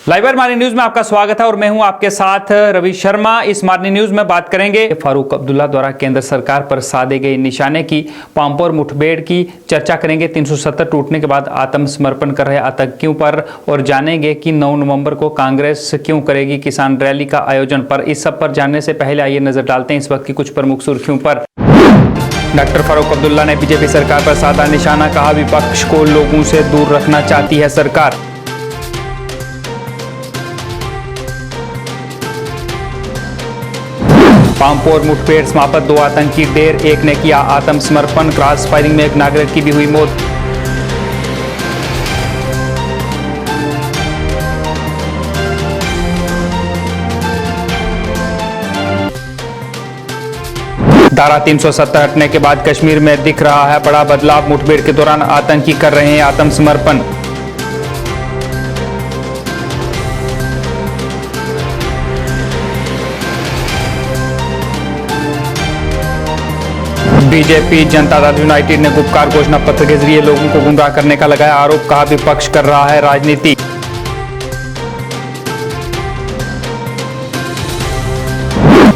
Live morning news में आपका स्वागत है और मैं हूं आपके साथ रवि शर्मा। इस मॉर्निंग न्यूज में बात करेंगे फारूक अब्दुल्ला द्वारा केंद्र सरकार पर साधे गए निशाने की, पांपोर मुठभेड़ की चर्चा करेंगे, 370 टूटने के बाद आत्मसमर्पण कर रहे आतंकियों पर, और जानेंगे कि 9 नवंबर को कांग्रेस क्यों करेगी किसान रैली का आयोजन। पर इस सब पर जानने से पहले आइए नजर डालते हैं इस वक्त की कुछ प्रमुख सुर्खियों पर। डॉक्टर फारूक अब्दुल्ला ने बीजेपी सरकार पर साधा निशाना, कहा विपक्ष को लोगों से दूर रखना चाहती है सरकार। पांपोर मुठभेड़ समाप्त, 2 आतंकी ढेर, एक ने किया आत्मसमर्पण, क्रॉस फायरिंग में एक नागरिक की भी हुई मौत। धारा 370 हटने के बाद कश्मीर में दिख रहा है बड़ा बदलाव, मुठभेड़ के दौरान आतंकी कर रहे हैं आत्मसमर्पण। बीजेपी जनता दल यूनाइटेड ने गुपकार घोषणा पत्र के जरिए लोगों को गुमराह करने का लगाया आरोप, कहा विपक्ष कर रहा है राजनीति।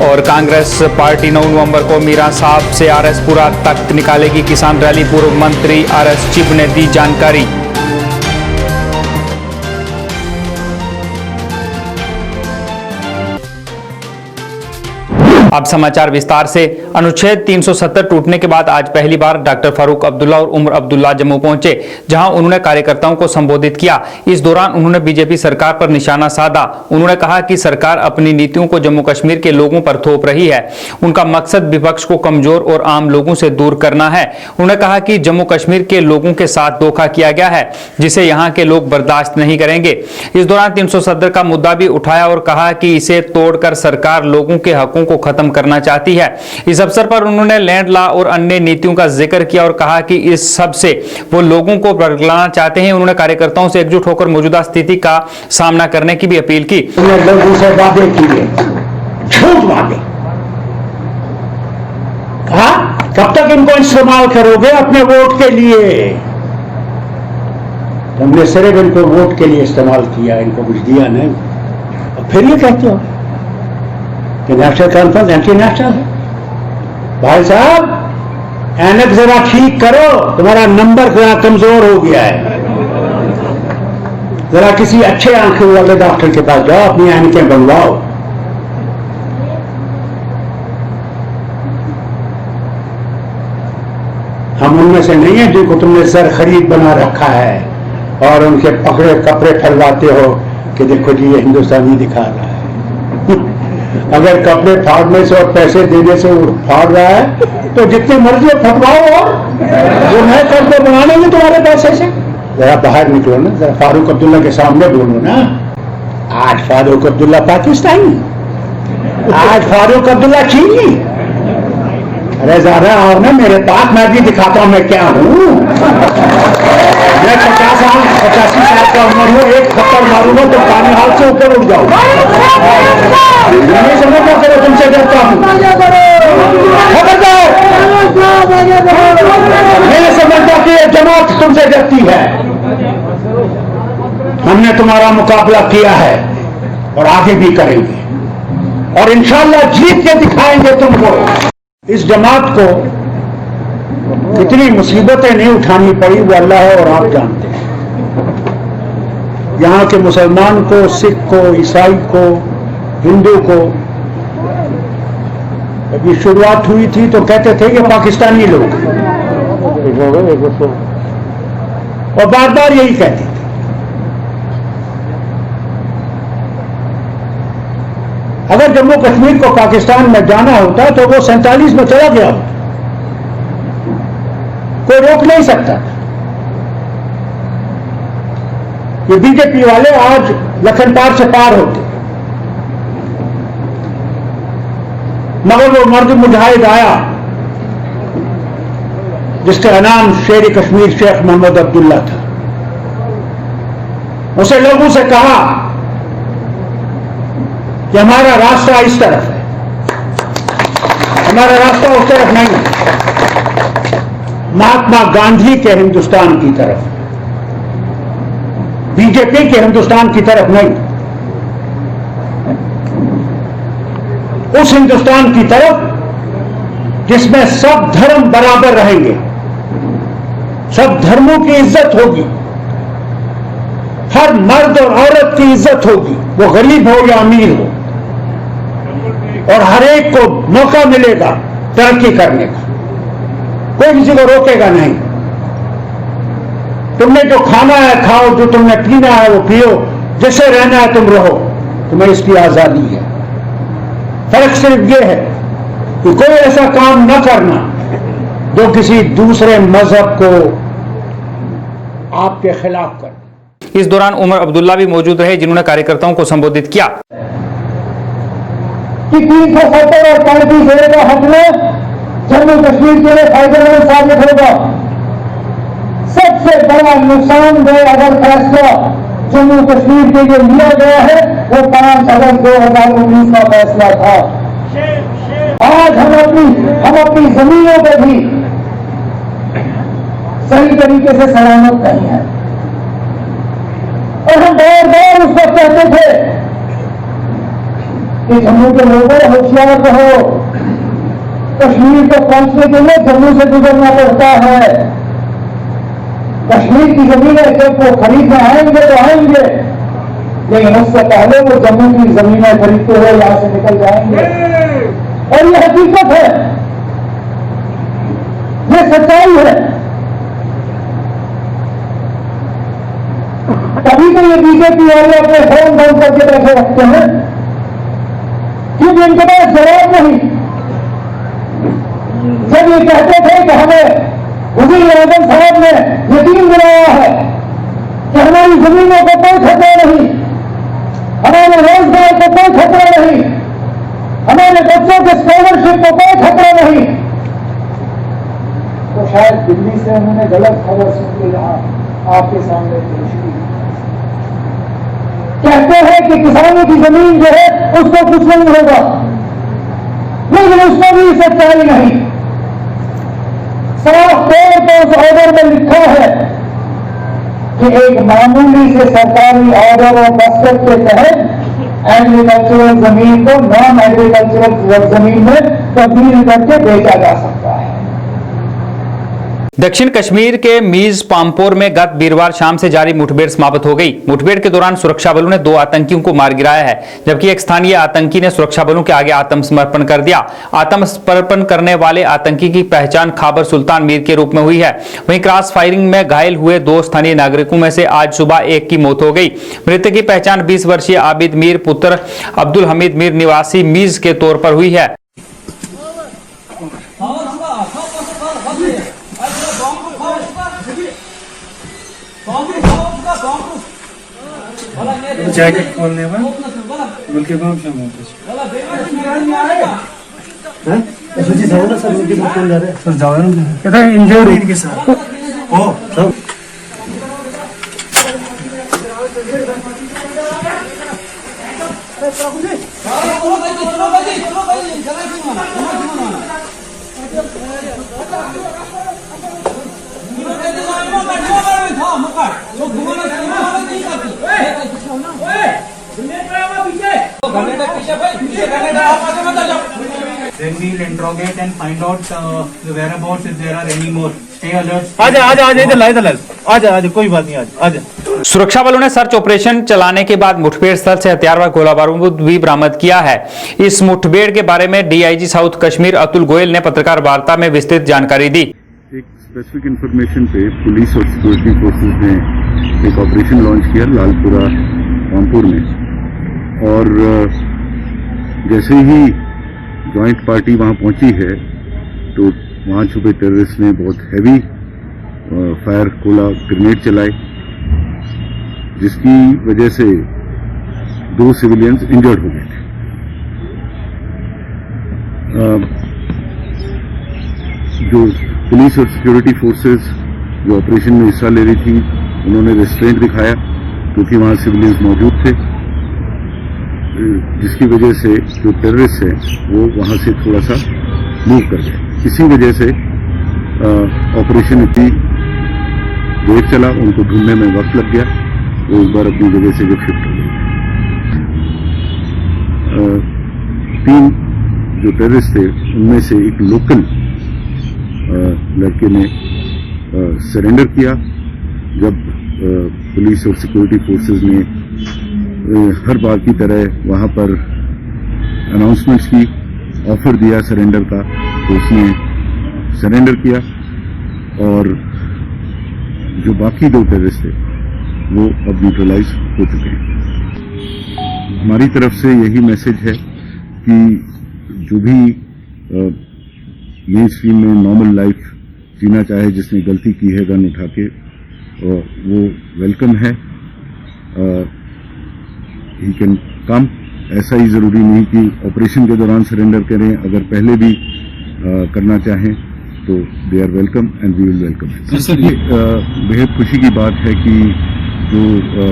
और कांग्रेस पार्टी 9 नवंबर को मीरा साहब से आरएसपुरा तक निकालेगी किसान रैली, पूर्व मंत्री आरएस चिब ने दी जानकारी। अब समाचार विस्तार से। अनुच्छेद 370 टूटने के बाद आज पहली बार डॉक्टर फारूक अब्दुल्ला और उमर अब्दुल्ला जम्मू पहुंचे, जहां उन्होंने कार्यकर्ताओं को संबोधित किया। इस दौरान उन्होंने बीजेपी सरकार पर निशाना साधा। उन्होंने कहा कि सरकार अपनी नीतियों को जम्मू कश्मीर के लोगों पर थोप रही है। उनका मकसद विपक्ष को कमजोर और आम लोगों से दूर करना है। उन्होंने कहा कि जम्मू कश्मीर के लोगों के साथ धोखा किया गया है, जिसे यहाँ के लोग बर्दाश्त नहीं करेंगे। इस दौरान 370 का मुद्दा भी उठाया और कहा कि इसे तोड़कर सरकार लोगों के हकों को खत्म करना चाहती है। इस अवसर पर उन्होंने लैंड लॉ और अन्य नीतियों का जिक्र किया और कहा कि इस सब से वो लोगों को बदलाना चाहते हैं। उन्होंने कार्यकर्ताओं से एकजुट होकर मौजूदा स्थिति का सामना करने की भी अपील की। लोगों से वादे किए, झूठ वादे, कहा कब तक इनको इस्तेमाल करोगे अपने वोट के लिए? तुमने सिर्फ इनको वोट के लिए इस्तेमाल किया, इनको कुछ दिया नहीं। और फिर ये कहते हो नेशनल कॉन्फ्रेंस एंटी नेशनल है। भाई साहब ऐनक जरा ठीक करो, तुम्हारा नंबर जरा कमजोर हो गया है। जरा किसी अच्छे आंखों वाले डॉक्टर के पास जाओ, अपनी ऐनकें बनवाओ। हम उनमें से नहीं है जिनको तुमने सर खरीद बना रखा है और उनके पकड़े कपड़े फैलवाते हो कि देखो जी ये हिंदुस्तानी दिखा रहा है। अगर कपड़े फाड़ने से और पैसे देने से वो फाड़ रहा है तो जितने मर्जी फटवाओ और जो नए कपड़े बना लेंगे तुम्हारे पैसे से। जरा बाहर निकलो ना, जरा फारूक अब्दुल्ला के सामने बोलो ना। आज फारूक अब्दुल्ला पाकिस्तानी, आज फारूक अब्दुल्ला चीनी। अरे ज्यादा आओ ना मेरे पास, मैं भी दिखाता हूं मैं क्या हूं। मैं 85 साल का उम्र हूं, एक थप्पड़ मारूंगा तो पानी हाथ से ऊपर उठ जाऊंगा। नहीं समझ करो, तुमसे डरता हूं, खबरदार। मैं समझता कि ये जमात तुमसे डरती है। हमने तुम्हारा मुकाबला किया है और आगे भी करेंगे और इंशाअल्लाह जीत के दिखाएंगे तुमको। इस जमात को कितनी मुसीबतें नहीं उठानी पड़ी वो अल्लाह है और आप जानते हैं। यहाँ के मुसलमान को, सिख को, ईसाई को, हिंदू को अभी शुरुआत हुई थी तो कहते थे कि पाकिस्तानी लोग, और बार बार यही कहते थे। अगर जम्मू कश्मीर को पाकिस्तान में जाना होता तो वो 47 में चला गया होता, कोई रोक नहीं सकता। ये बीजेपी वाले आज लखन पार से पार होते, मगर वो मर्द मुजाहिद आया जिसका नाम शेर कश्मीर शेख मोहम्मद अब्दुल्ला था। उसे लोगों से कहा कि हमारा रास्ता इस तरफ है, हमारा रास्ता उस तरफ नहीं है, महात्मा गांधी के हिंदुस्तान की तरफ, बीजेपी के हिंदुस्तान की तरफ नहीं। उस हिंदुस्तान की तरफ जिसमें सब धर्म बराबर रहेंगे, सब धर्मों की इज्जत होगी, हर मर्द और औरत की इज्जत होगी, वो गरीब हो या अमीर हो, और हर एक को मौका मिलेगा तरक्की करने का, कोई किसी को रोकेगा नहीं। तुमने जो खाना है खाओ, जो तुमने पीना है वो पियो, जैसे रहना है तुम रहो, तुम्हें इसकी आजादी है। फर्क सिर्फ ये है कि कोई ऐसा काम न करना जो किसी दूसरे मजहब को आपके खिलाफ करे। इस दौरान उमर अब्दुल्ला भी मौजूद रहे, जिन्होंने कार्यकर्ताओं को संबोधित किया। कि 370 और 35A का हक में जम्मू कश्मीर के लिए फायदेमंद साबित होगा। सबसे बड़ा नुकसानदेह अगर फैसला जम्मू कश्मीर के लिए लिया गया है वो 5 अगस्त 2019 का फैसला था। आज हम अपनी जमीनों पर भी सही तरीके से सलामत नहीं है, और हम बार बार उस वक्त कहते थे कि जम्मू के लोगों होशियार रहो, कश्मीर को पहुंचने के लिए जम्मू से गुजरना पड़ता है। कश्मीर की जमीनें जब वो खरीदने आएंगे तो आएंगे, लेकिन उससे पहले वो जम्मू की जमीनें खरीदते हुए यहां से निकल जाएंगे। और ये हकीकत है, ये सच्चाई है। तभी तो ये बीजेपी वाले अपने फोन बंद करके बैठे रखते हैं, क्योंकि इनके पास जवाब नहीं। जब ये कहते थे कि हमें वज़ीर आज़म साहब ने यकीन दिलाया है कि हमारी जमीनों को कोई खतरा नहीं, हमारे रोजगार को कोई खतरा नहीं, हमारे बच्चों के स्कॉलरशिप को कोई खतरा नहीं, तो शायद दिल्ली से उन्होंने गलत खबर सुन के यहाँ आपके सामने पेश की। कहते हैं कि किसानों की जमीन जो है उसको कुछ नहीं होगा, लेकिन उसमें भी सच्चाई नहीं। साफ तौर पर उस ऑर्डर में लिखा है कि एक मामूली से सरकारी ऑर्डर और दस्तखत के तहत एग्रीकल्चरल जमीन को नॉन एग्रीकल्चरल जमीन में तब्दील करके बेचा जा सकता है। दक्षिण कश्मीर के मीज पामपोर में गत वीरवार शाम से जारी मुठभेड़ समाप्त हो गई। मुठभेड़ के दौरान सुरक्षा बलों ने 2 आतंकियों को मार गिराया है, जबकि एक स्थानीय आतंकी ने सुरक्षा बलों के आगे आत्मसमर्पण कर दिया। आत्मसमर्पण करने वाले आतंकी की पहचान खाबर सुल्तान मीर के रूप में हुई है। वहीं क्रॉस फायरिंग में घायल हुए 2 स्थानीय नागरिकों में से आज सुबह एक की मौत हो गई। मृतक की पहचान 20 वर्षीय आबिद मीर पुत्र अब्दुल हमीद मीर निवासी मीज के तौर पर हुई है। जैकेट खोलने में उनके गांव से सर जाओ इंजर्ड इनके साथ ओ सब Then we'll interrogate and find out the whereabouts if there are any more. Stay alert. आजा इधर आजा कोई बात नहीं आजा। सुरक्षा बलों ने सर्च ऑपरेशन चलाने के बाद मुठभेड़ स्थल से हथियार व गोला बारूद भी बरामद किया है। इस मुठभेड़ के बारे में डीआईजी साउथ कश्मीर अतुल गोयल ने पत्रकार वार्ता में विस्तृत जानकारी दी। एक स्पेसिफिक इंफॉर्मेशन पे पुलिस और सिक्योरिटी फोर्सेस ने एक ऑपरेशन लॉन्च किया लालपुरा रामपुर में, और जैसे ही जॉइंट पार्टी वहां पहुंची है तो वहां छुपे टेररिस्ट ने बहुत हैवी फायर गोला ग्रेनेड चलाए, जिसकी वजह से 2 सिविलियंस इंजर्ड हो गए थे। जो पुलिस और सिक्योरिटी फोर्सेस जो ऑपरेशन में हिस्सा ले रही थी उन्होंने रेस्ट्रेंट दिखाया क्योंकि वहां सिविलियंस मौजूद थे, जिसकी वजह से जो टेररिस्ट है वो वहां से थोड़ा सा मूव कर गए। इसी वजह से ऑपरेशन इतनी देर चला, उनको ढूंढने में वक्त लग गया, वो एक बार अपनी जगह से शिफ्ट हो गए। 3 जो टेररिस्ट थे उनमें से एक लोकल लड़के ने सरेंडर किया। जब पुलिस और सिक्योरिटी फोर्सेस ने हर बार की तरह वहां पर अनाउंसमेंट्स की, ऑफर दिया सरेंडर का, तो उसने सरेंडर किया। और जो बाकी 2 टेररिस्ट थे वो अब न्यूट्रलाइज हो चुके हैं। हमारी तरफ से यही मैसेज है कि जो भी मेन स्ट्रीम में नॉर्मल लाइफ जीना चाहे, जिसने गलती की है गन उठा के, वो वेलकम है। He can come. ऐसा ही जरूरी नहीं कि ऑपरेशन के दौरान सरेंडर करें, अगर पहले भी करना चाहें तो they are welcome and we will welcome. ये बेहद खुशी की बात है कि जो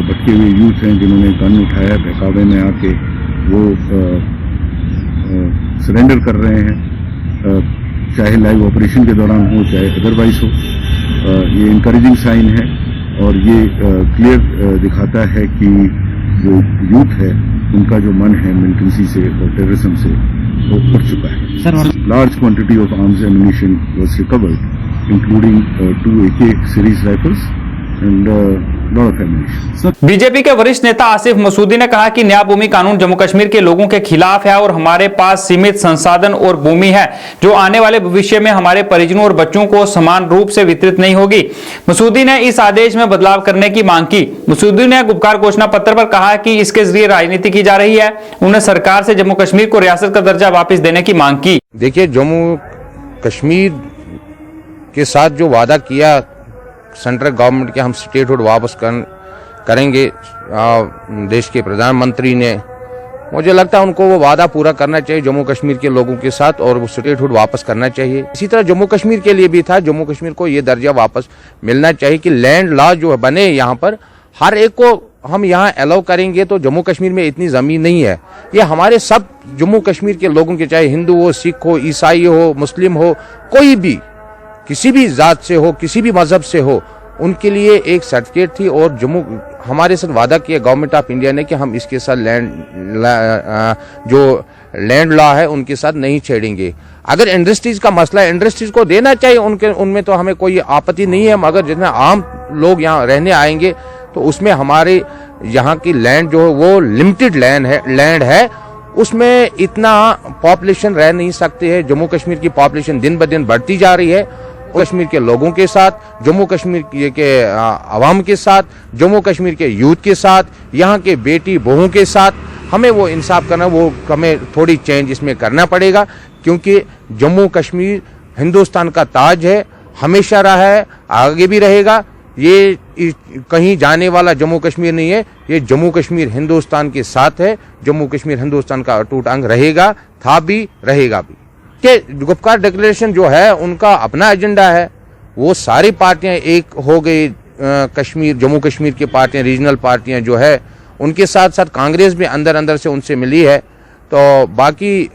भटके हुए यूथ हैं जिन्होंने गन उठाया बहकावे में आके, वो सरेंडर कर रहे हैं, चाहे लाइव ऑपरेशन के दौरान हो चाहे अदरवाइज हो। ये इनकरेजिंग साइन है और ये क्लियर दिखाता है कि जो यूथ है उनका जो मन है मिलिटेंसी से और टेररिज्म से वो उठ चुका है। Large quantity of arms ammunition was recovered including 2 AK series rifles and lot of ammunition. BJP के वरिष्ठ नेता आसिफ मसूदी ने कहा कि न्याय भूमि कानून जम्मू कश्मीर के लोगों के खिलाफ है और हमारे पास सीमित संसाधन और भूमि है जो आने वाले भविष्य में हमारे परिजनों और बच्चों को समान रूप से वितरित नहीं होगी। मसूदी ने इस आदेश में बदलाव करने की मांग की। मसूदी ने गुपकार घोषणा पत्र पर कहा कि इसके जरिए राजनीति की जा रही है। उन्होंने सरकार से जम्मू कश्मीर को रियासत का दर्जा वापस देने की मांग की। देखिए, जम्मू कश्मीर के साथ जो वादा किया सेंट्रल गवर्नमेंट के, हम स्टेटहुड वापस करेंगे, देश के प्रधानमंत्री ने, मुझे लगता है उनको वो वादा पूरा करना चाहिए जम्मू कश्मीर के लोगों के साथ और वो स्टेटहुड वापस करना चाहिए। इसी तरह जम्मू कश्मीर के लिए भी था, जम्मू कश्मीर को ये दर्जा वापस मिलना चाहिए कि लैंड लॉ जो बने यहाँ पर, हर एक को हम यहाँ अलाउ करेंगे। तो जम्मू कश्मीर में इतनी ज़मीन नहीं है, ये हमारे सब जम्मू कश्मीर के लोगों के, चाहे हिंदू हो, सिख हो, ईसाई हो, मुस्लिम हो, कोई भी किसी भी जात से हो, किसी भी मजहब से हो, उनके लिए एक सर्टिफिकेट थी। और जम्मू हमारे साथ वादा किया गवर्नमेंट ऑफ इंडिया ने कि हम इसके साथ जो लैंड लॉ है उनके साथ नहीं छेड़ेंगे। अगर इंडस्ट्रीज का मसला है, इंडस्ट्रीज को देना चाहिए, उनमें तो हमें कोई आपत्ति नहीं है, मगर जितना आम लोग यहाँ रहने आएंगे तो उसमें हमारे यहाँ की लैंड जो है वो लिमिटेड लैंड है, उसमें इतना पॉपुलेशन रह नहीं सकते है। जम्मू कश्मीर की पॉपुलेशन दिन ब दिन बढ़ती जा रही है। कश्मीर के लोगों के साथ, जम्मू कश्मीर के आवाम के साथ, जम्मू कश्मीर के यूथ के साथ, यहाँ के बेटी बहुओं के साथ हमें वो इंसाफ करना, वो हमें थोड़ी चेंज इसमें करना पड़ेगा, क्योंकि जम्मू कश्मीर हिंदुस्तान का ताज है, हमेशा रहा है, आगे भी रहेगा। ये कहीं जाने वाला जम्मू कश्मीर नहीं है, ये जम्मू कश्मीर हिंदुस्तान के साथ है। जम्मू कश्मीर हिंदुस्तान का अटूट अंग रहेगा, था भी, रहेगा भी। कि गुपकार डिक्लेरेशन जो है उनका अपना एजेंडा है, वो सारी पार्टियां एक हो गई, जम्मू कश्मीर की पार्टियां, रीजनल पार्टियां जो है, उनके साथ साथ कांग्रेस भी अंदर अंदर से उनसे मिली है। तो बाकी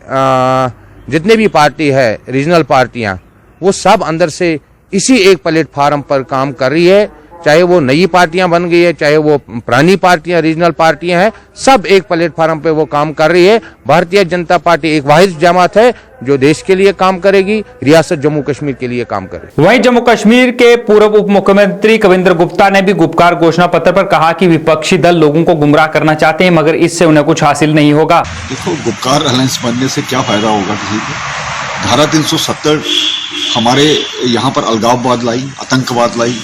जितने भी पार्टी है, रीजनल पार्टियां, वो सब अंदर से इसी एक प्लेटफार्म पर काम कर रही है। चाहे वो नई पार्टियां बन गई है, चाहे वो पुरानी पार्टियां, रीजनल पार्टियां हैं, सब एक प्लेटफार्म पे वो काम कर रही है। भारतीय जनता पार्टी एक वाहिद जमात है जो देश के लिए काम करेगी, रियासत जम्मू कश्मीर के लिए काम करेगी। वहीं जम्मू कश्मीर के पूर्व उप मुख्यमंत्री कविंद्र गुप्ता ने भी गुपकार घोषणा पत्र पर कहा कि विपक्षी दल लोगों को गुमराह करना चाहते हैं, मगर इससे उन्हें कुछ हासिल नहीं होगा। देखो, गुपकार अलायंस बनने से क्या फायदा होगा किसी को। धारा 370 हमारे यहाँ पर अलगाववाद लाई, आतंकवाद लाई,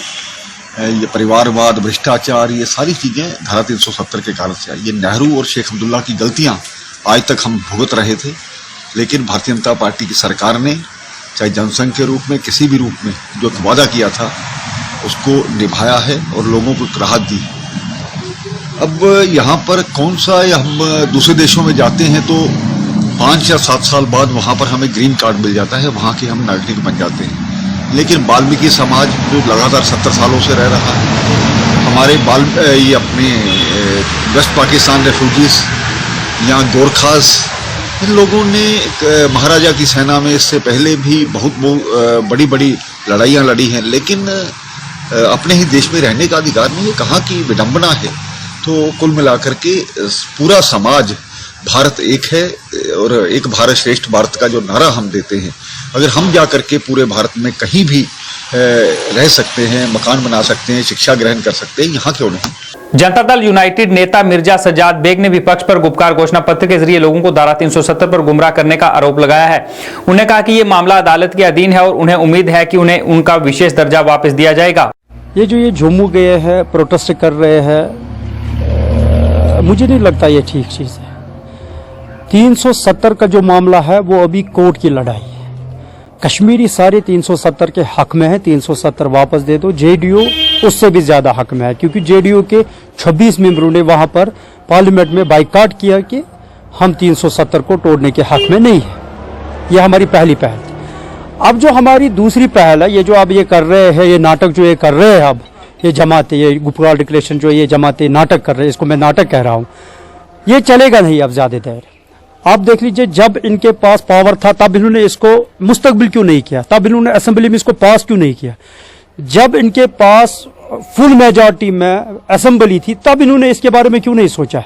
ये परिवारवाद, भ्रष्टाचार, ये सारी चीजें धारा 370 के कारण से आई। ये नेहरू और शेख अब्दुल्ला की गलतियां आज तक हम भुगत रहे थे, लेकिन भारतीय जनता पार्टी की सरकार ने चाहे जनसंघ के रूप में, किसी भी रूप में जो वादा किया था उसको निभाया है और लोगों को राहत दी। अब यहाँ पर कौन सा, हम दूसरे देशों में जाते हैं तो 5 या 7 साल बाद वहाँ पर हमें ग्रीन कार्ड मिल जाता है, वहाँ के हम नागरिक बन जाते हैं। लेकिन वाल्मीकि समाज जो लगातार 70 सालों से रह रहा है, हमारे ये अपने वेस्ट पाकिस्तान रेफ्यूजीज या गोरखास, इन लोगों ने महाराजा की सेना में इससे पहले भी बहुत बड़ी बड़ी लड़ाइयाँ लड़ी हैं, लेकिन अपने ही देश में रहने का अधिकार नहीं है। कहाँ की विडंबना है। तो कुल मिलाकर के पूरा समाज भारत एक है और एक भारत श्रेष्ठ भारत का जो नारा हम देते हैं, अगर हम जा करके पूरे भारत में कहीं भी रह सकते हैं, मकान बना सकते हैं, शिक्षा ग्रहण कर सकते हैं, यहाँ क्यों नहीं। जनता दल यूनाइटेड नेता मिर्जा सज्जाद बेग ने विपक्ष पर गुपकार घोषणा पत्र के जरिए लोगों को धारा 370 पर गुमराह करने का आरोप लगाया है। उन्होंने कहा कि यह मामला अदालत के अधीन है और उन्हें उम्मीद है कि उन्हें उनका विशेष दर्जा वापस दिया जाएगा। ये जो ये जम्मू गए हैं, प्रोटेस्ट कर रहे हैं, मुझे नहीं लगता ये ठीक चीज़ है। 370 का जो मामला है वो अभी कोर्ट की लड़ाई है। कश्मीरी सारे 370 के हक में है, 370 वापस दे दो। जेडीयू उससे भी ज्यादा हक में है, क्योंकि जेडीयू के 26 मेंबरों ने वहां पर पार्लियामेंट में बाइकाट किया कि हम 370 को तोड़ने के हक में नहीं है। यह हमारी पहली पहल थी। अब जो हमारी दूसरी पहल है, ये जो अब ये कर रहे हैं, ये नाटक जो ये कर रहे हैं, अब ये जमाते, ये गुपकार डिक्लेरेशन जो ये जमाते नाटक कर रहे हैं, इसको मैं नाटक कह रहा हूं, ये चलेगा नहीं अब ज्यादा देर। आप देख लीजिए, जब इनके पास पावर था तब इन्होंने इसको मुस्तकबिल क्यों नहीं किया, तब इन्होंने असेंबली में इसको पास क्यों नहीं किया। जब इनके पास फुल मेजॉरिटी में असेंबली थी तब इन्होंने इसके बारे में क्यों नहीं सोचा।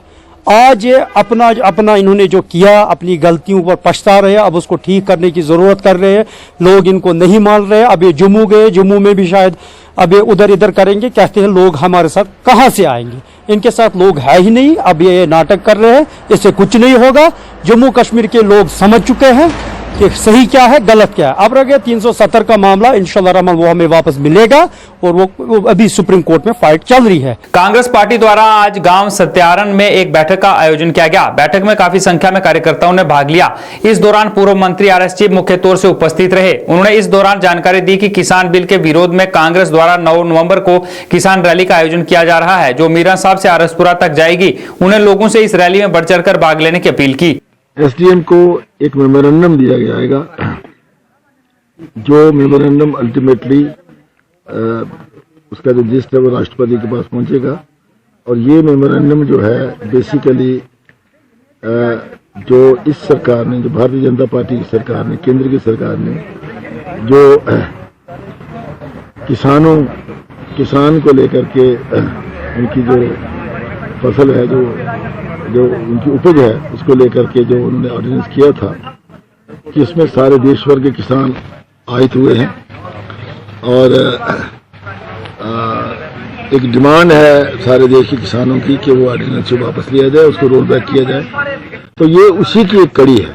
आज ये अपना इन्होंने जो किया, अपनी गलतियों पर पछता रहे, अब उसको ठीक करने की जरूरत कर रहे हैं। लोग इनको नहीं मान रहे। अब ये जम्मू गए, जम्मू में भी शायद अब ये उधर इधर करेंगे, कहते हैं लोग हमारे साथ कहां से आएंगे, इनके साथ लोग है ही नहीं। अब ये नाटक कर रहे हैं, इससे कुछ नहीं होगा। जम्मू कश्मीर के लोग समझ चुके हैं कि सही क्या है, गलत क्या है। अब रह गया 370 का मामला, इंशाल्लाह रहमान वो हमें वापस मिलेगा और वो अभी सुप्रीम कोर्ट में फाइट चल रही है। कांग्रेस पार्टी द्वारा आज गांव सत्यारण में एक बैठक का आयोजन किया गया। बैठक में काफी संख्या में कार्यकर्ताओं ने भाग लिया। इस दौरान पूर्व मंत्री आरएस चीफ मुख्य तौर से उपस्थित रहे। उन्होंने इस दौरान जानकारी दी कि किसान बिल के विरोध में कांग्रेस द्वारा 9 नवंबर को किसान रैली का आयोजन किया जा रहा है, जो मीरा साहब से आरसपुरा तक जाएगी। उन्हें लोगों से इस रैली में बढ़ चढ़कर भाग लेने की अपील की। एसडीएम को एक मेमोरेंडम दिया जाएगा, जो मेमोरेंडम अल्टीमेटली उसका जो लिस्ट है वो राष्ट्रपति के पास पहुंचेगा। और ये मेमोरेंडम जो है बेसिकली जो इस सरकार ने, जो भारतीय जनता पार्टी की सरकार ने, केंद्र की सरकार ने जो किसान को लेकर के उनकी जो फसल है, जो उनकी उपज है, उसको लेकर के जो उन्होंने ऑर्डिनेंस किया था कि इसमें सारे देश भर के किसान आहित हुए हैं। और एक डिमांड है सारे देश के किसानों की कि वो ऑर्डिनेंस से वापस लिया जाए, उसको रोल बैक किया जाए। तो ये उसी की एक कड़ी है।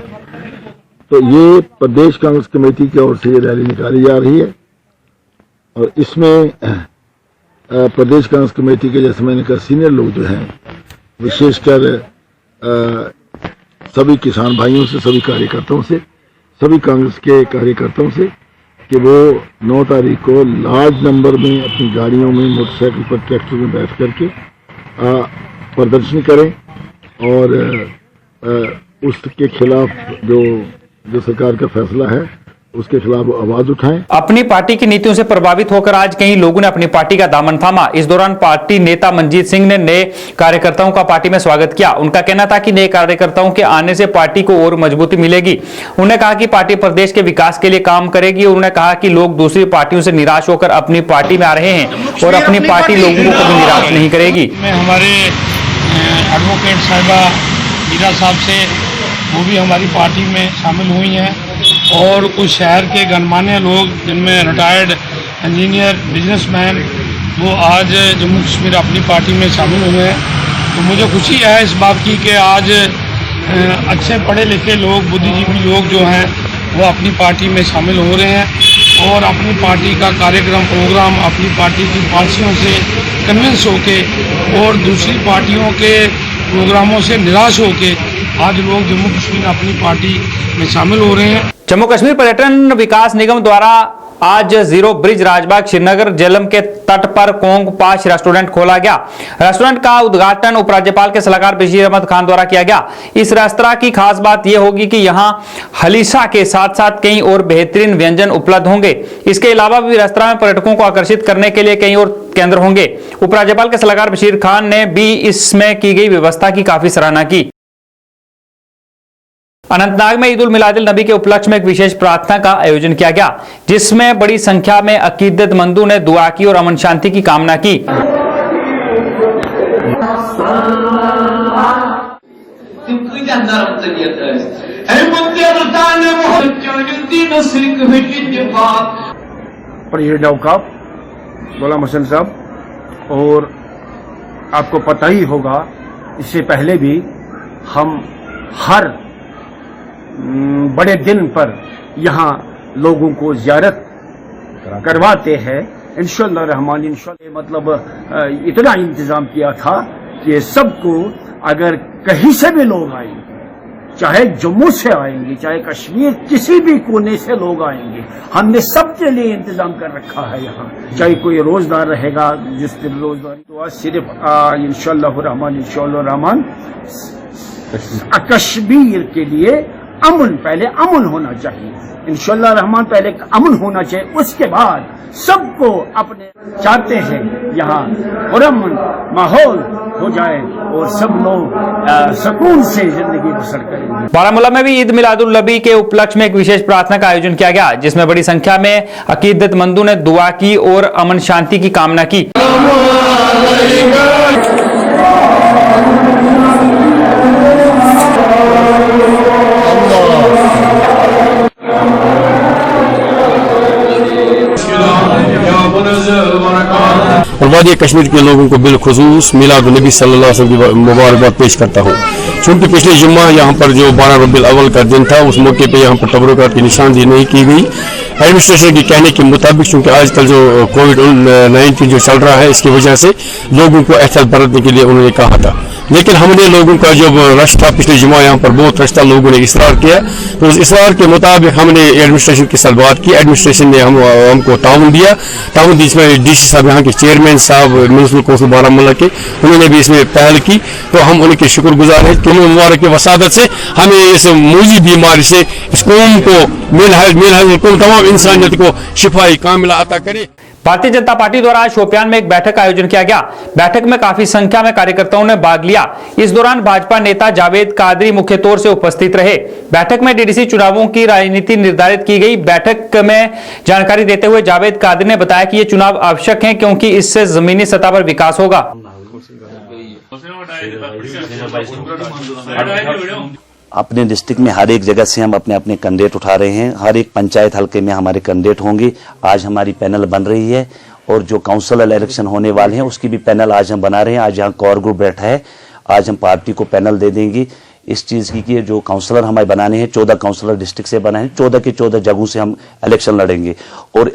तो ये प्रदेश कांग्रेस कमेटी की ओर से ये रैली निकाली जा रही है और इसमें प्रदेश कांग्रेस कमेटी के, जैसे मैंने कहा, सीनियर लोग जो हैं, विशेषकर सभी किसान भाइयों से, सभी कार्यकर्ताओं से, सभी कांग्रेस के कार्यकर्ताओं से कि वो 9 तारीख को लार्ज नंबर में अपनी गाड़ियों में, मोटरसाइकिल पर, ट्रैक्टर में बैठ करके प्रदर्शन करें और उसके खिलाफ जो सरकार का फैसला है उसके खिलाफ आवाज उठाएं। अपनी पार्टी की नीतियों से प्रभावित होकर आज कई लोगों ने अपनी पार्टी का दामन थामा। इस दौरान पार्टी नेता मंजीत सिंह ने नए कार्यकर्ताओं का पार्टी में स्वागत किया। उनका कहना था कि नए कार्यकर्ताओं के आने से पार्टी को और मजबूती मिलेगी। उन्होंने कहा कि पार्टी प्रदेश के विकास के लिए काम करेगी। उन्होंने कहा कि लोग दूसरी पार्टियों से निराश होकर अपनी पार्टी में आ रहे हैं और अपनी पार्टी लोगों को कभी निराश नहीं करेगी। हमारे एडवोकेट साहिबा मीरा साहब से, वो भी हमारी पार्टी में शामिल हुई हैं और कुछ शहर के गणमान्य लोग, जिनमें रिटायर्ड इंजीनियर, बिजनेसमैन, वो आज जम्मू कश्मीर अपनी पार्टी में शामिल हुए हैं। तो मुझे खुशी है इस बात की कि आज अच्छे पढ़े लिखे लोग, बुद्धिजीवी लोग जो हैं वो अपनी पार्टी में शामिल हो रहे हैं और अपनी पार्टी का कार्यक्रम, प्रोग्राम, अपनी पार्टी की पॉलिसियों से कन्विंस होके और दूसरी पार्टियों के प्रोग्रामों से निराश होके आज लोग जम्मू कश्मीर अपनी पार्टी में शामिल हो रहे हैं। जम्मू कश्मीर पर्यटन विकास निगम द्वारा आज जीरो ब्रिज राजबाग श्रीनगर जेलम के तट पर कोंग पाश रेस्टोरेंट खोला गया। रेस्टोरेंट का उद्घाटन उपराज्यपाल के सलाहकार बशीर अहमद खान द्वारा किया गया। इस रेस्तरां की खास बात यह होगी कि यहां हलीसा के साथ साथ कई और बेहतरीन व्यंजन उपलब्ध होंगे। इसके अलावा भी रेस्तरां में पर्यटकों को आकर्षित करने के लिए कई और केंद्र होंगे। उपराज्यपाल के सलाहकार बशीर खान ने भी इसमें की गई व्यवस्था की काफी सराहना की। अनंतनाग में ईद उल मिलादुल नबी के उपलक्ष्य में एक विशेष प्रार्थना का आयोजन किया गया, जिसमें बड़ी संख्या में अकीदतमंदों ने दुआ की और अमन शांति की कामना की। प्रेसिडेंट औकाफ गुलाम हसन साहब, और आपको पता ही होगा इससे पहले भी हम हर बड़े दिन पर यहाँ लोगों को ज़ियारत करवाते हैं। इंशाअल्लाह रहमान इंशाअल्लाह मतलब इतना इंतज़ाम किया था कि सबको अगर कहीं से भी लोग आएंगे, चाहे जम्मू से आएंगे, चाहे कश्मीर किसी भी कोने से लोग आएंगे, हमने सबके लिए इंतजाम कर रखा है यहाँ। चाहे कोई रोजदार रहेगा, जिस दिन रोजदारी तो आज सिर्फ इंशाअल्लाह रहमान कश्मीर के लिए अमन, पहले अमन होना चाहिए इंशाअल्लाह रहमान, पहले अमन होना चाहिए, उसके बाद सबको अपने चाहते हैं यहाँ पुरअमन माहौल हो जाए और सब लोग सुकून से जिंदगी बसर करेंगे। बारामूला में भी ईद मिलादुल नबी के उपलक्ष्य में एक विशेष प्रार्थना का आयोजन किया गया, जिसमें बड़ी संख्या में अकीदतमंदों ने दुआ की और अमन शांति की कामना की। और वादी कश्मीर के लोगों को बिलखुसूस मिलाद नबी सल्लल्लाहु अलैहि वसल्लम की मुबारकबाद पेश करता हूँ। चूँकि पिछले जुम्मा यहाँ पर जो 12 रबीउल अव्वल का दिन था, उस मौके पे यहाँ पर तबरुकात की निशानदेही नहीं की गई। एडमिनिस्ट्रेशन के कहने के मुताबिक चूँकि आजकल जो कोविड-19 जो चल रहा है, इसकी वजह से लोगों को एहतियात बरतने के लिए उन्होंने कहा था, लेकिन हमने लोगों का जो रश था पिछले जुम्मा यहाँ पर बहुत रश था, लोगों ने इसरार किया, तो उस इसरार के मुताबिक हमने एडमिनिस्ट्रेशन के साथ बात की। एडमिनिस्ट्रेशन ने हमको ताउन दिया, जिसमें डीसी साहब यहाँ के चेयरमैन साहब म्यूनिसिपल कौंसिल बारामूला के, उन्होंने भी इसमें पहल की, तो हम उनके शुक्रगुजार हैं। कि मुबारक की वसादत से हमें इस मूजी बीमारी से इस कौम को तमाम इंसानियत को शिफाई कामिला अता करे। भारतीय जनता पार्टी द्वारा आज शोपियान में एक बैठक का आयोजन किया गया। बैठक में काफी संख्या में कार्यकर्ताओं ने भाग लिया। इस दौरान भाजपा नेता जावेद कादरी मुख्य तौर से उपस्थित रहे। बैठक में डीडीसी चुनावों की रणनीति निर्धारित की गई। बैठक में जानकारी देते हुए जावेद कादरी ने बताया कि ये चुनाव आवश्यक हैं, क्योंकि इससे जमीनी सतह पर विकास होगा। अपने डिस्ट्रिक्ट में हर एक जगह से हम अपने अपने कैंडिडेट उठा रहे हैं। हर एक पंचायत हल्के में हमारे कैंडिडेट होंगे। आज हमारी पैनल बन रही है और जो काउंसिलर इलेक्शन होने वाले हैं उसकी भी पैनल आज हम बना रहे हैं। आज यहाँ कोर ग्रुप बैठा है, आज हम पार्टी को पैनल दे देंगे इस चीज़ की कि जो काउंसलर हमें बनाने हैं, 14 काउंसलर डिस्ट्रिक्ट से बनाए हैं, 14 के 14 जगहों से हम इलेक्शन लड़ेंगे। और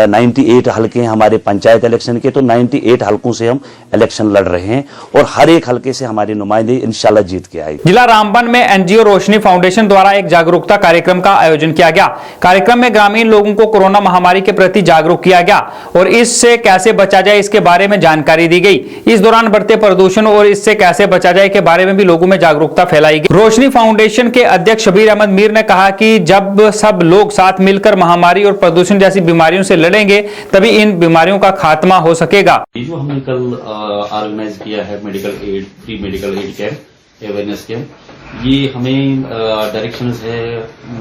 98 हल्के हैं हमारे पंचायत इलेक्शन के, तो 98 हल्कों से हम इलेक्शन लड़ रहे हैं और हर एक हल्के से हमारे नुमाइंदे इंशाल्लाह जीत के आएंगे। जिला रामबन में एनजीओ रोशनी फाउंडेशन द्वारा एक जागरूकता कार्यक्रम का आयोजन किया गया। कार्यक्रम में ग्रामीण लोगों को कोरोना महामारी के प्रति जागरूक किया गया और इससे कैसे बचा जाए इसके बारे में जानकारी दी गई। इस दौरान बढ़ते प्रदूषण और इससे कैसे बचा जाए के बारे में भी लोगों में जागरूकता फैलाई गई। रोशनी फाउंडेशन के अध्यक्ष शबीर अहमद मीर ने कहा कि जब सब लोग साथ मिलकर महामारी और प्रदूषण जैसी बीमारियों से लड़ेंगे, तभी इन बीमारियों का खात्मा हो सकेगा। ये जो हमने कल ऑर्गेनाइज किया है medical aid, free medical aid camp, awareness camp, ये हमें डायरेक्शंस है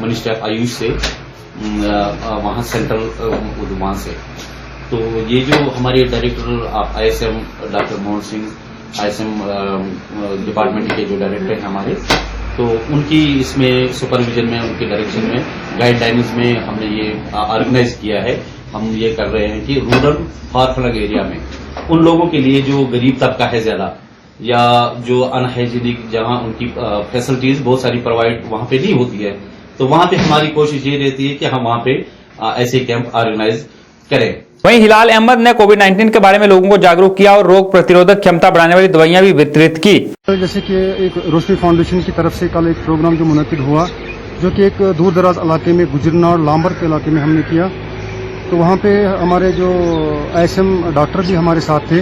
मिनिस्टर आयुष से, वहाँ सेंट्रल वहाँ से। तो ये जो हमारे director ISM doctor Mohan Singh, ISM department के जो डायरेक्टर हैं हमारे, तो उनकी इसमें सुपरविजन में, उनके डायरेक्शन में, गाइडलाइंस में हमने ये ऑर्गेनाइज किया है। हम ये कर रहे हैं कि रूरल फार फ्लंग एरिया में उन लोगों के लिए जो गरीब तबका है ज्यादा, या जो अनहाइजीनिक, जहां उनकी फैसिलिटीज बहुत सारी प्रोवाइड वहां पे नहीं होती है, तो वहां पे हमारी कोशिश ये रहती है कि हम वहां पे ऐसे कैंप ऑर्गेनाइज करें। वहीं हिलाल अहमद ने कोविड-19 के बारे में लोगों को जागरूक किया और रोग प्रतिरोधक क्षमता बढ़ाने वाली दवाइयां भी वितरित की। जैसे कि एक रोशनी फाउंडेशन की तरफ से कल एक प्रोग्राम जो मुनक्किद हुआ, जो कि एक दूर दराज इलाके में गुजरना और लांबर के इलाके में हमने किया, तो वहाँ पे हमारे जो आईएसएम डॉक्टर भी हमारे साथ थे।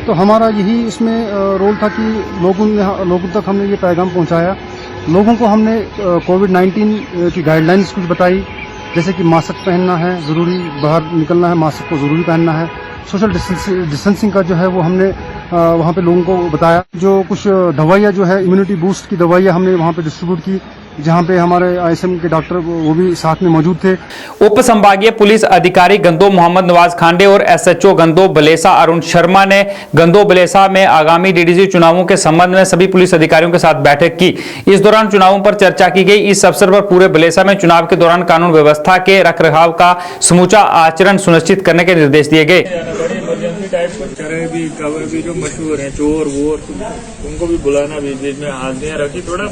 तो हमारा यही इसमें रोल था कि लोगों तक हमने ये पैगाम पहुँचाया। लोगों को हमने कोविड-19 की गाइडलाइंस कुछ बताई, जैसे कि मास्क पहनना है ज़रूरी, बाहर निकलना है मास्क को ज़रूरी पहनना है, सोशल डिस्टेंसिंग का जो है वो हमने वहाँ पे लोगों को बताया। जो कुछ दवाइयाँ जो है इम्यूनिटी बूस्ट की दवाइयाँ हमने वहाँ पे डिस्ट्रीब्यूट की, जहाँ पे हमारे आईएसएम के डॉक्टर वो भी साथ में मौजूद थे। उप संभागीय पुलिस अधिकारी गंदो मोहम्मद नवाज खांडे और एसएचओ गंदो बलेसा अरुण शर्मा ने गंदो बलेसा में आगामी डीडीसी चुनावों के संबंध में सभी पुलिस अधिकारियों के साथ बैठक की। इस दौरान चुनावों पर चर्चा की गई। इस अवसर पर पूरे बलेसा में चुनाव के दौरान कानून व्यवस्था के रखरखाव का समूचा आचरण सुनिश्चित करने के निर्देश दिए गए। भी जो मशहूर है चोर वोर उनको भी बुलाना बीच में हाजियां रखी, थोड़ा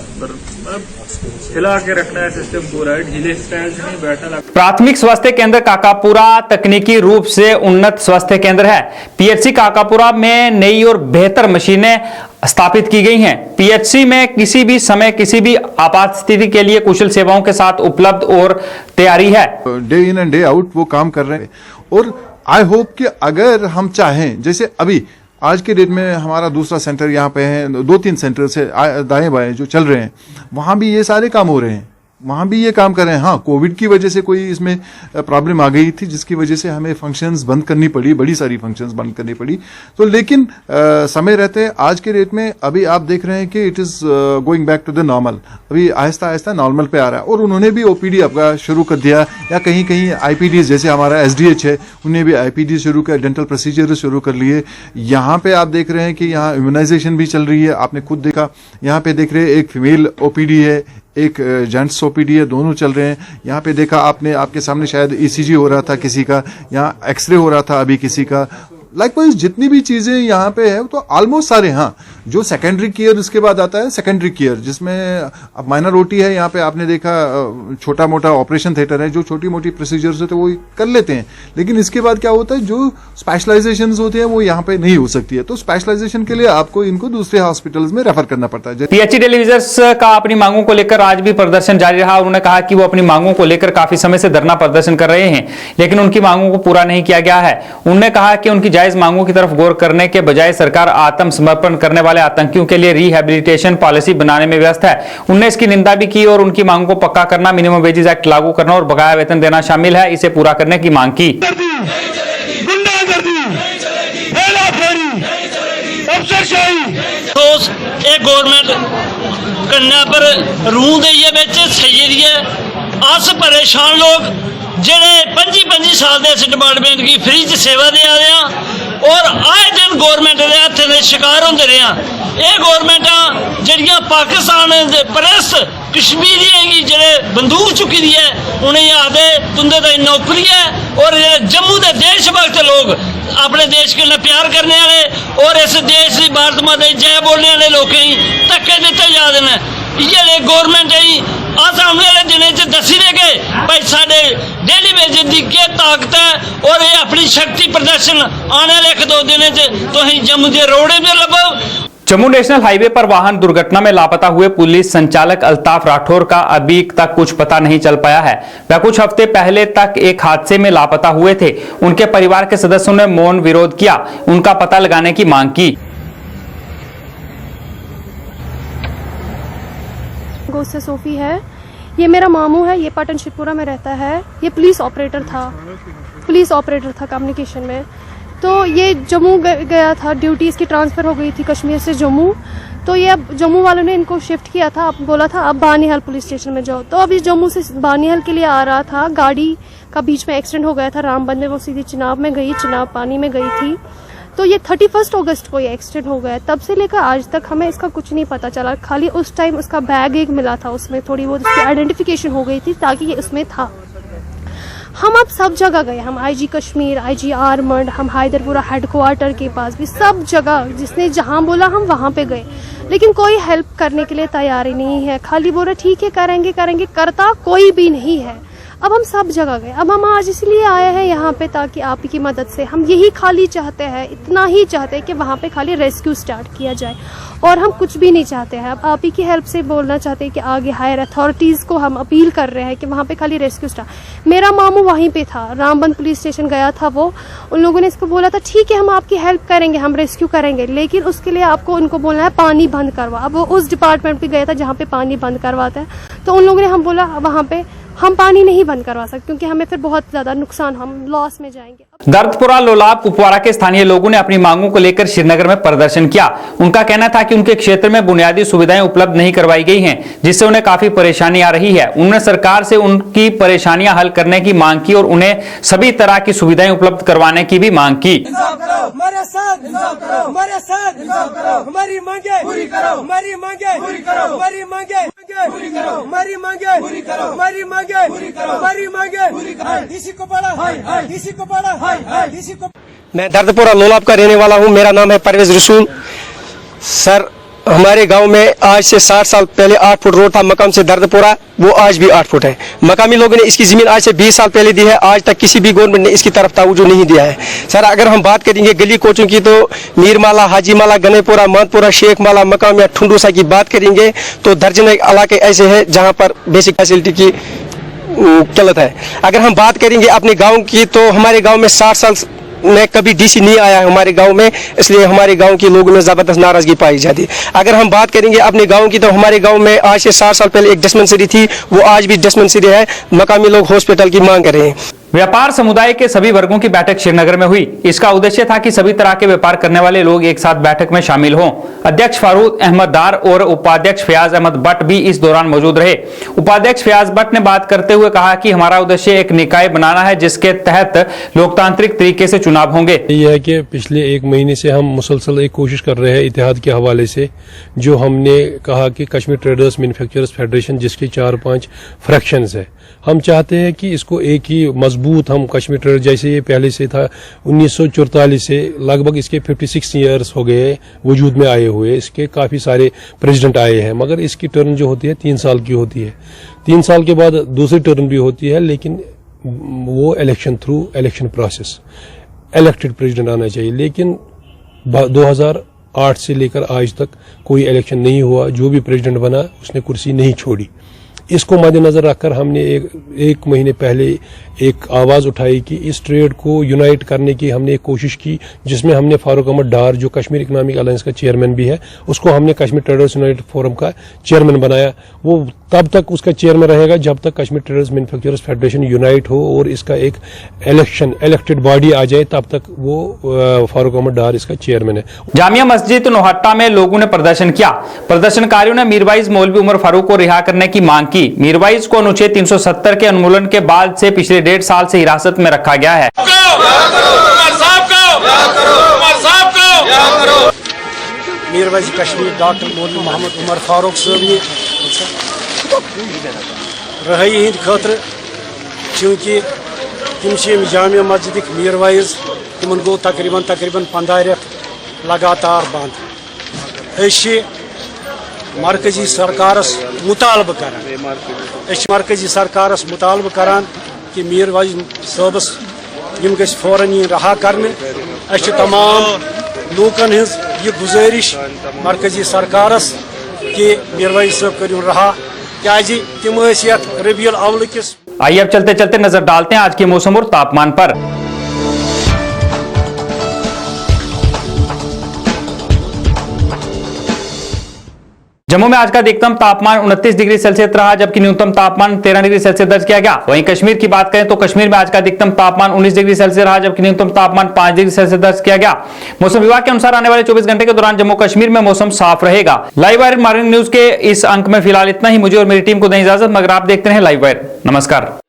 हिला के रखना है सिस्टम पूरा, ढीले स्टाइल से नहीं बैठना। प्राथमिक स्वास्थ्य केंद्र काकापुरा तकनीकी रूप से उन्नत स्वास्थ्य केंद्र है। पीएचसी काकापुरा में नई और बेहतर मशीनें स्थापित की गई हैं। पीएचसी में किसी भी समय किसी भी आपात स्थिति के लिए कुशल सेवाओं के साथ उपलब्ध और तैयारी है। Day in and day out वो काम कर रहे हैं और आई होप कि अगर हम चाहें, जैसे अभी आज के डेट में हमारा दूसरा सेंटर यहाँ पे है, 2-3 सेंटर से दाएं बाएं जो चल रहे हैं, वहां भी ये सारे काम हो रहे हैं, वहां भी ये काम कर रहे हैं। हाँ, कोविड की वजह से कोई इसमें प्रॉब्लम आ गई थी जिसकी वजह से हमें फंक्शंस बंद करनी पड़ी, बड़ी सारी फंक्शंस बंद करनी पड़ी। तो लेकिन समय रहते आज के डेट में अभी आप देख रहे हैं कि it is going back to the normal, अभी आहिस्ता आहिस्ता नॉर्मल पे आ रहा है। और उन्होंने भी ओपीडी आपका शुरू कर दिया, या कहीं कहीं आईपीडी, जैसे हमारा एसडीएच है, उन्हें भी आईपीडी शुरू कर, डेंटल प्रोसीजर शुरू कर लिए। यहाँ पे आप देख रहे हैं कि यहाँ इम्यूनाइजेशन भी चल रही है, आपने खुद देखा। यहाँ पे देख रहे हैं एक फीमेल ओपीडी है, एक जेंट्स ओपीडी है, दोनों चल रहे हैं। यहाँ पे देखा आपने, आपके सामने शायद ईसीजी हो रहा था किसी का, यहाँ एक्सरे हो रहा था अभी किसी का। लाइकवाइज जितनी भी चीजें यहाँ पे है तो ऑलमोस्ट सारे, हाँ, जो सेकेंडरी केयर उसके बाद आता है सेकेंडरी केयर, जिसमें अब माइनर ओटी है, यहाँ पे आपने देखा छोटा मोटा ऑपरेशन थिएटर है, जो छोटी मोटी प्रोसीजर्स होते हैं वो कर लेते हैं। लेकिन इसके बाद क्या होता है, जो स्पेशलाइजेशंस होते हैं वो यहाँ पे नहीं हो सकती है, तो स्पेशलाइजेशन के लिए आपको इनको दूसरे हॉस्पिटल्स में रेफर करना पड़ता है। पीएचसी टेलीविजर्स का अपनी मांगों को लेकर आज भी प्रदर्शन जारी रहा। उन्होंने कहा कि वो अपनी मांगों को लेकर काफी समय से धरना प्रदर्शन कर रहे हैं, लेकिन उनकी मांगों को पूरा नहीं किया गया है। उन्होंने कहा कि उनकी जायज मांगों की तरफ गौर करने के बजाय सरकार आत्मसमर्पण करने वाले आतंकियों के लिए रिहैबिलिटेशन पॉलिसी बनाने में व्यस्त है। उन्होंने इसकी निंदा भी की और उनकी मांगों को पक्का करना, मिनिमम वेजेस एक्ट लागू करना और बकाया वेतन देना शामिल है, इसे पूरा करने की मांग की। गवर्नमेंट कन्या पर रूह दे सही है। अस परेशान लोग जेड़े 25 साल इस डिपार्टमेंट की फ्री च सेवा दे आ रहे हैं और आए दिन गवर्नमेंट के हथ के शिकार होंगे रहे हैं। ये गवर्नमेंटा जड़ियाँ पाकिस्तान परस्त कश्मीरी जेड़े बंदूक चुकी दी है, उन्हें आदे तुंदे तो नौकरी है। और जम्मू के देशभक्त लोग अपने देश के प्यार करने वाले और इस देश की भारत माता की जय बोलने वाले लोगों धक्के दिते जा रहे हैं। ये गवर्नमेंट ही अस आने वाले दिनों च दसी देंगे भाई साढ़े डेली वेजेस की क्या ताकत है और ये अपनी शक्ति प्रदर्शन आने वाले 1-2 दिनों तो जम्मू के रोडे में लभो। जम्मू नेशनल हाईवे पर वाहन दुर्घटना में लापता हुए पुलिस संचालक अल्ताफ राठौर का अभी तक कुछ पता नहीं चल पाया है। वह कुछ हफ्ते पहले तक एक हादसे में लापता हुए थे। उनके परिवार के सदस्यों ने मौन विरोध किया, उनका पता लगाने की मांग की। से सोफी है, ये मेरा मामू है, ये पाटन शिवपुरा में रहता है। ये पुलिस ऑपरेटर था कम्युनिकेशन में। तो ये जम्मू गया था, ड्यूटी इसकी ट्रांसफ़र हो गई थी कश्मीर से जम्मू। तो ये अब जम्मू वालों ने इनको शिफ्ट किया था, अब बोला था अब बानीहाल पुलिस स्टेशन में जाओ। तो अभी जम्मू से बानीहाल के लिए आ रहा था, गाड़ी का बीच में एक्सीडेंट हो गया था रामबन में, वो सीधी चिनाब में गई, चिनाब पानी में गई थी। तो ये 31 अगस्त को ये एक्सीडेंट हो गया। तब से लेकर आज तक हमें इसका कुछ नहीं पता चला। खाली उस टाइम उसका बैग एक मिला था, उसमें थोड़ी बहुत उसकी आइडेंटिफिकेशन हो गई थी ताकि ये उसमें था। हम अब सब जगह गए, हम आईजी कश्मीर, आईजी आर्मड, हम हैदरपुरा हेडक्वार्टर के पास भी सब जगह जिसने जहां बोला हम वहां पे गए, लेकिन कोई हेल्प करने के लिए तैयार ही नहीं है। खाली बोला ठीक है करेंगे, करता कोई भी नहीं है। अब हम सब जगह गए, अब हम आज इसलिए आए हैं यहाँ पे ताकि आप ही की मदद से हम यही खाली चाहते हैं, इतना ही चाहते हैं कि वहाँ पे खाली रेस्क्यू स्टार्ट किया जाए और हम कुछ भी नहीं चाहते हैं। अब आप ही की हेल्प से बोलना चाहते हैं कि आगे हायर अथॉरिटीज़ को हम अपील कर रहे हैं कि वहाँ पे खाली रेस्क्यू स्टार्ट। मेरा मामू वहीं पे था, रामबन पुलिस स्टेशन गया था वो, उन लोगों ने इसको बोला था ठीक है हम आपकी हेल्प करेंगे, हम रेस्क्यू करेंगे, लेकिन उसके लिए आपको उनको बोलना है पानी बंद करवा। अब वो उस डिपार्टमेंट पर गया था जहाँ पे पानी बंद करवाता है, तो उन लोगों ने हम बोला वहाँ पे हम पानी नहीं बंद करवा सकते क्योंकि हमें फिर बहुत ज्यादा नुकसान, हम लॉस में जाएंगे। दर्दपुरा, लोलाब, कुपवारा के स्थानीय लोगों ने अपनी मांगों को लेकर श्रीनगर में प्रदर्शन किया। उनका कहना था कि उनके क्षेत्र में बुनियादी सुविधाएं उपलब्ध नहीं करवाई गई हैं, जिससे उन्हें काफी परेशानी आ रही है। उन्होंने सरकार से उनकी परेशानियां हल करने की मांग की और उन्हें सभी तरह की सुविधाएं उपलब्ध करवाने की भी मांग की। हमारे साथ हमारे साथ हमारी मांगे पूरी करो, हमारी मांगे पूरी करो, हमारी मांगे पूरी करो, हमारी मांगे पूरी करो, हमारी मांगे पूरी करो, हमारी मांगे पूरी करो। किसी को बड़ा किसी को बड़ा किसी को। मैं दर्दपुरा लोलाब का रहने वाला हूं। मेरा नाम है परवेज रसूल। सर, हमारे गांव में आज से 60 साल पहले 8 फुट रोड था मकाम से दर्दपुरा, वो आज भी 8 फुट है। मकामी लोगों ने इसकी जमीन आज से 20 साल पहले दी है, आज तक किसी भी गवर्नमेंट ने इसकी तरफ तवज्जो नहीं दिया है। सर, अगर हम बात करेंगे गली कोचों की तो मीरमाला, हाजीमाला, गनेपुरा, मानपुरा, शेख माला, मकाम या ठुंडूसा की बात करेंगे तो दर्जनों इलाके ऐसे हैं जहाँ पर बेसिक फैसिलिटी की किल्लत है। अगर हम बात करेंगे अपने गाँव की तो हमारे गाँव में 60 साल में कभी डीसी नहीं आया है हमारे गांव में, इसलिए हमारे गांव के लोगों में जबरदस्त नाराजगी पाई जाती है। अगर हम बात करेंगे अपने गांव की तो हमारे गांव में आज से 60 साल पहले एक डिस्पेंसरी थी, वो आज भी डिस्पेंसरी है। मकामी लोग हॉस्पिटल की मांग कर रहे हैं। व्यापार समुदाय के सभी वर्गों की बैठक श्रीनगर में हुई। इसका उद्देश्य था कि सभी तरह के व्यापार करने वाले लोग एक साथ बैठक में शामिल हों। अध्यक्ष फारूक अहमद डार और उपाध्यक्ष फयाज अहमद भट्ट भी इस दौरान मौजूद रहे। उपाध्यक्ष फयाज भट्ट ने बात करते हुए कहा कि हमारा उद्देश्य एक निकाय बनाना है जिसके तहत लोकतांत्रिक तरीके से चुनाव होंगे। यह है कि पिछले 1 महीने से हम मुसलसल एक कोशिश कर रहे हैं इत्तेहाद के हवाले से, जो हमने कहा कि कश्मीर ट्रेडर्स मैन्युफैक्चरर्स फेडरेशन जिसके 4-5 फ्रैक्शंस है, हम चाहते हैं कि इसको एक ही मजबूत हम कश्मीर ट्रेडर, जैसे ये पहले से था 1944 से लगभग इसके 56 ईयर्स हो गए वजूद में आए हुए, इसके काफ़ी सारे प्रेसिडेंट आए हैं, मगर इसकी टर्न जो होती है 3 साल की होती है। 3 साल के बाद दूसरी टर्न भी होती है, लेकिन वो election through election process elected president आना चाहिए। लेकिन 2008 से लेकर आज तक कोई इलेक्शन नहीं हुआ, जो भी प्रेसिडेंट बना उसने कुर्सी नहीं छोड़ी। इसको मद्देनजर रखकर हमने एक महीने पहले एक आवाज़ उठाई कि इस ट्रेड को यूनाइट करने की हमने एक कोशिश की, जिसमें हमने फारूक अहमद डार जो कश्मीर इकोनॉमिक अलायंस का चेयरमैन भी है, उसको हमने कश्मीर ट्रेडर्स यूनाइटेड फोरम का चेयरमैन बनाया। वो तब तक उसका चेयरमैन रहेगा जब तक Kashmir traders manufacturers federation unite हो और इसका एक इलेक्टेड बॉडी आ जाए, तब तक वो फारूक अहमद डार इसका चेयरमैन है। जामिया मस्जिद नोहट्टा में लोगों ने प्रदर्शन किया। प्रदर्शनकारियों ने मीरवाइज मौलवी उमर फारूक को रिहा करने की मांग की। मीरवाइज को अनुच्छेद 370 के उन्मूलन के बाद से पिछले 1.5 साल से हिरासत में रखा गया है। मीरवाइज कश्मीर डॉक्टर मौलवी मोहम्मद उमर फारूक साहब रहाई हंद खतर, चूँकि तम जामिया मस्जिद मीरवाइज तिमन गो तकरीबन 15 रेत लगातार बंद। मरकजी सरकारस मुतालब मरकजी सरकारस मुतालब करान कि मीरवाइज साहबस यम गस फौरन यी रहा करने। तमाम लूकन हज ये गुजारिश मरकजी सरकारस कि मीरवाइज साहब करियो रहा, क्या तिम रबीउल अव्वल किस। आइए अब चलते चलते नजर डालते हैं आज के मौसम और तापमान पर। जम्मू में आज का अधिकतम तापमान 29 डिग्री सेल्सियस रहा, जबकि न्यूनतम तापमान 13 डिग्री सेल्सियस दर्ज किया गया। वहीं कश्मीर की बात करें तो कश्मीर में आज का अधिकतम तापमान 19 डिग्री सेल्सियस रहा, जबकि न्यूनतम तापमान 5 डिग्री सेल्सियस दर्ज किया गया। मौसम विभाग के अनुसार आने वाले 24 घंटे के दौरान जम्मू कश्मीर में मौसम साफ रहेगा। लाइव वायर मॉर्निंग न्यूज के इस अंक में फिलहाल इतना ही। मुझे और मेरी टीम को दें इजाजत, मगर आप देखते रहे लाइव वायर। नमस्कार।